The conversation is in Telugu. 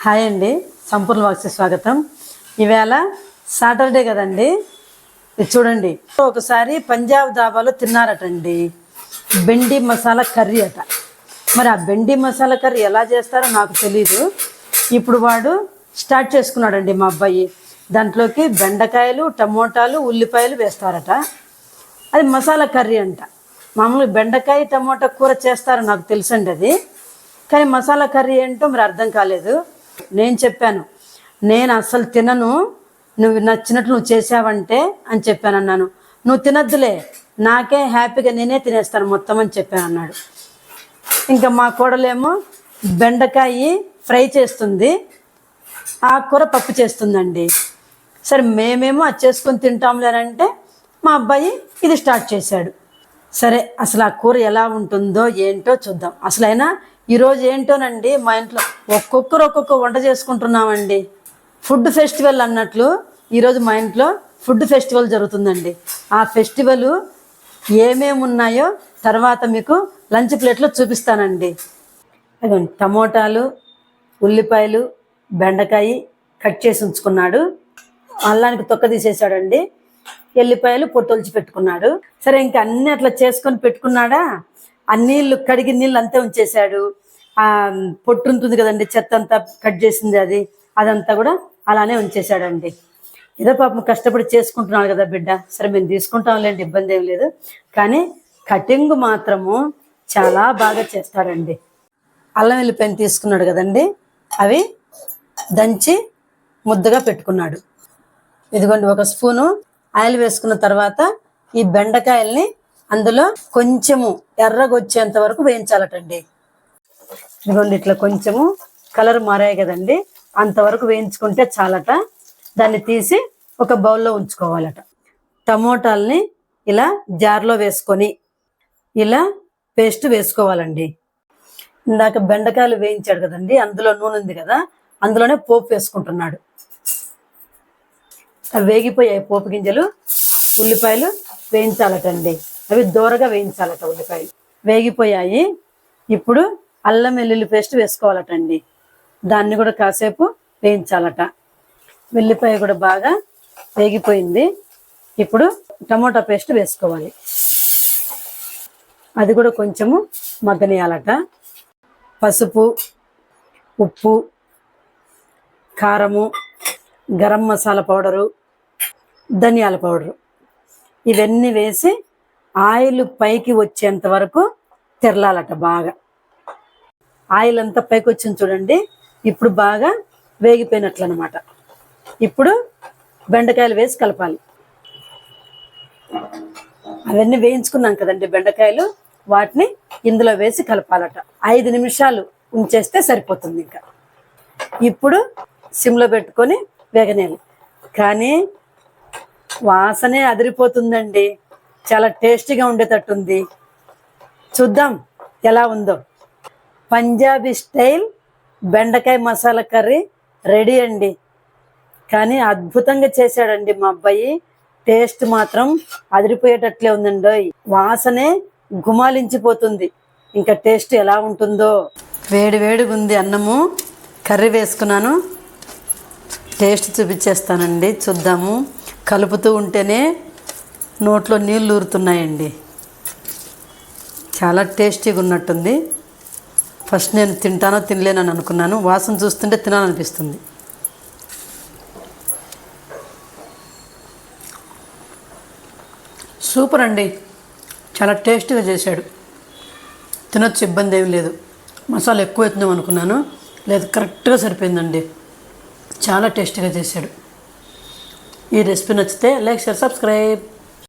హాయ్ అండి, సంపూర్ణ వాక్స్కి స్వాగతం. ఈవేళ సాటర్డే కదండి. ఇది చూడండి, ఒకసారి పంజాబ్ ధాబాలో తిన్నారటండి బెండి మసాలా కర్రీ అట. మరి ఆ బెండి మసాలా కర్రీ ఎలా చేస్తారో నాకు తెలీదు. ఇప్పుడు వాడు స్టార్ట్ చేసుకున్నాడండి మా అబ్బాయి. దాంట్లోకి బెండకాయలు, టమోటాలు, ఉల్లిపాయలు వేస్తారట. అది మసాలా కర్రీ అంట. మామూలుగా బెండకాయ టమోటా కూర చేస్తారో నాకు తెలుసండి అది, కానీ మసాలా కర్రీ ఏంటో మరి అర్థం కాలేదు. నేను చెప్పాను, నేను అస్సలు తినను, నువ్వు నచ్చినట్లు నువ్వు చేసావంటే అని చెప్పాను. అన్నాను, నువ్వు తినద్దులే, నాకే హ్యాపీగా నేనే తినేస్తాను మొత్తం అని చెప్పాను అన్నాడు. ఇంకా మా కోడలేమో బెండకాయ ఫ్రై చేస్తుంది, ఆకుకూర పప్పు చేస్తుందండి. సరే మేమేమో అది చేసుకొని తింటాంలేనంటే మా అబ్బాయి ఇది స్టార్ట్ చేశాడు. సరే అసలు ఆ కూర ఎలా ఉంటుందో ఏంటో చూద్దాం. అసలు అయినా ఈరోజు ఏంటోనండి, మా ఇంట్లో ఒక్కొక్కరు ఒక్కొక్క వంట చేసుకుంటున్నామండి. ఫుడ్ ఫెస్టివల్ అన్నట్లు ఈరోజు మా ఇంట్లో ఫుడ్ ఫెస్టివల్ జరుగుతుందండి. ఆ ఫెస్టివల్ ఏమేమి ఉన్నాయో తర్వాత మీకు లంచ్ ప్లేట్లో చూపిస్తానండి. అదిగోండి, టమోటాలు, ఉల్లిపాయలు, బెండకాయ కట్ చేసి ఉంచుకున్నాడు. అల్లానికి తొక్క తీసేసాడండి. ఎల్లిపాయలు పొట్టొలిచి పెట్టుకున్నాడు. సరే ఇంకా అన్నీ అట్లా చేసుకొని పెట్టుకున్నాడా. ఆ నీళ్ళు కడిగి నీళ్ళు అంతా ఉంచేశాడు. ఆ పొట్టు ఉంటుంది కదండి, చెత్త అంతా కట్ చేసింది అదంతా కూడా అలానే ఉంచేశాడండి. ఏదో పాపం కష్టపడి చేసుకుంటున్నాడు కదా బిడ్డ, సరే మేము తీసుకుంటాంలేండి, ఇబ్బంది ఏం లేదు. కానీ కటింగ్ మాత్రము చాలా బాగా చేస్తాడండి. అల్లం వెల్లిపాయలు తీసుకున్నాడు కదండి, అవి దంచి ముద్దగా పెట్టుకున్నాడు. ఇదిగోండి, ఒక స్పూను ఆయిల్ వేసుకున్న తర్వాత ఈ బెండకాయల్ని అందులో కొంచెము ఎర్రగొచ్చేంత వరకు వేయించాలటండి. ఇదిగోండి, ఇట్లా కొంచెము కలర్ మారాయి కదండి, అంతవరకు వేయించుకుంటే చాలట. దాన్ని తీసి ఒక బౌల్లో ఉంచుకోవాలట. టమోటాలని ఇలా జార్లో వేసుకొని ఇలా పేస్ట్ వేసుకోవాలండి. ఇందాక బెండకాయలు వేయించాడు కదండి, అందులో నూనె ఉంది కదా, అందులోనే పోపు వేసుకుంటున్నాడు. అవి వేగిపోయాయి పోపు గింజలు. ఉల్లిపాయలు వేయించాలటండి, అవి దూరగా వేయించాలట. ఉల్లిపాయలు వేగిపోయాయి. ఇప్పుడు అల్లం వెల్లుల్లి పేస్ట్ వేసుకోవాలటండి, దాన్ని కూడా కాసేపు వేయించాలట. వెల్లిపాయ కూడా బాగా వేగిపోయింది. ఇప్పుడు టమోటా పేస్ట్ వేసుకోవాలి, అది కూడా కొంచెము మగ్గనియాలట. పసుపు, ఉప్పు, కారము, గరం మసాలా పౌడరు, ధనియాల పౌడరు ఇవన్నీ వేసి ఆయిల్ పైకి వచ్చేంత వరకు తెరలాలట. బాగా ఆయిల్ అంతా పైకి వచ్చింది చూడండి, ఇప్పుడు బాగా వేగిపోయినట్లు అనమాట. ఇప్పుడు బెండకాయలు వేసి కలపాలి. అవన్నీ వేయించుకున్నాం కదండి బెండకాయలు, వాటిని ఇందులో వేసి కలపాలట. 5 నిమిషాలు ఉంచేస్తే సరిపోతుంది. ఇంకా ఇప్పుడు సిమ్లో పెట్టుకొని వేగనేయాలి. కానీ వాసనే అదిరిపోతుందండి, చాలా టేస్టీగా ఉండేటట్టుంది. చూద్దాం ఎలా ఉందో. పంజాబీ స్టైల్ బెండకాయ మసాలా కర్రీ రెడీ అండి. కానీ అద్భుతంగా చేశాడండి మా అబ్బాయి. టేస్ట్ మాత్రం అదిరిపోయేటట్లే ఉందండి. వాసనే గుమాలించిపోతుంది. ఇంకా టేస్ట్ ఎలా ఉంటుందో. వేడి వేడిగా ఉంది అన్నము, కర్రీ వేసుకున్నాను. టేస్ట్ చూపించేస్తానండి, చూద్దాము. కలుపుతూ ఉంటేనే నోట్లో నీళ్ళు ఊరుతున్నాయండి. చాలా టేస్టీగా ఉన్నట్టుంది. ఫస్ట్ నేను తింటానో తినలేనని అనుకున్నాను, వాసన చూస్తుంటే తినాలనిపిస్తుంది. సూపర్ అండి, చాలా టేస్టీగా చేశాడు. తినొచ్చు, ఇబ్బంది ఏం లేదు. మసాలా ఎక్కువ అవుతుందేమో అనుకున్నాను, లేదు కరెక్ట్గా సరిపోయిందండి. చాలా టేస్టీగా చేశాడు. ఈ రెసిపీ నచ్చితే లైక్, షేర్, సబ్స్క్రైబ్.